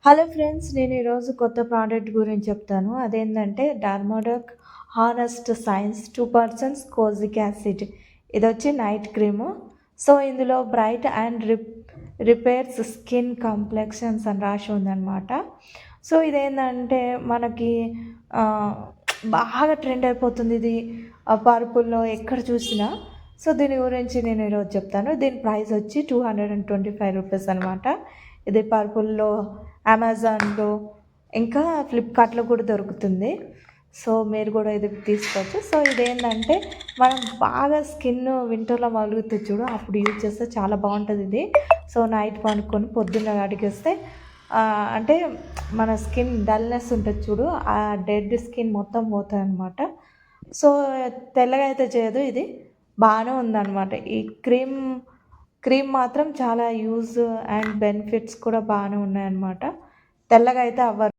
Hello friends, నేను ఈరోజు కొత్త ప్రోడక్ట్ గురించి చెప్తాను. అదేంటంటే డర్మోడాక్ హానెస్ట్ సైన్స్ 2% కోజిక్ యాసిడ్. ఇది వచ్చి నైట్ క్రీము. సో ఇందులో bright and repairs skin complexions అని రాసి ఉందన్నమాట. సో ఇదేంటంటే మనకి బాగా ట్రెండ్ అయిపోతుంది ఇది పర్పుల్లో ఎక్కడ చూసినా. సో దీని గురించి నేను ఈరోజు చెప్తాను. దీని ప్రైస్ వచ్చి 225 రూపీస్ అనమాట. ఇది పర్పుల్లో, అమెజాన్లో, ఇంకా ఫ్లిప్కార్ట్లో కూడా దొరుకుతుంది. సో మీరు కూడా ఇది తీసుకోవచ్చు. సో ఇదేంటంటే మనం బాగా స్కిన్ వింటర్లో మలుగుతుంది చూడు, అప్పుడు యూజ్ చేస్తే చాలా బాగుంటుంది ఇది. సో నైట్ పనుకొని పొద్దున్న అడిగేస్తే అంటే మన స్కిన్ డల్నెస్ ఉంటుంది చూడు, ఆ డెడ్ స్కిన్ మొత్తం పోతుంది అనమాట. సో తెల్లగా అయితే చేయదు, ఇది బాగానే ఉందన్నమాట. ఈ క్రీమ్ మాత్రం చాలా యూజ్ అండ్ బెనిఫిట్స్ కూడా బాగానే ఉన్నాయన్నమాట. తెల్లగా అయితే అవ్వరు.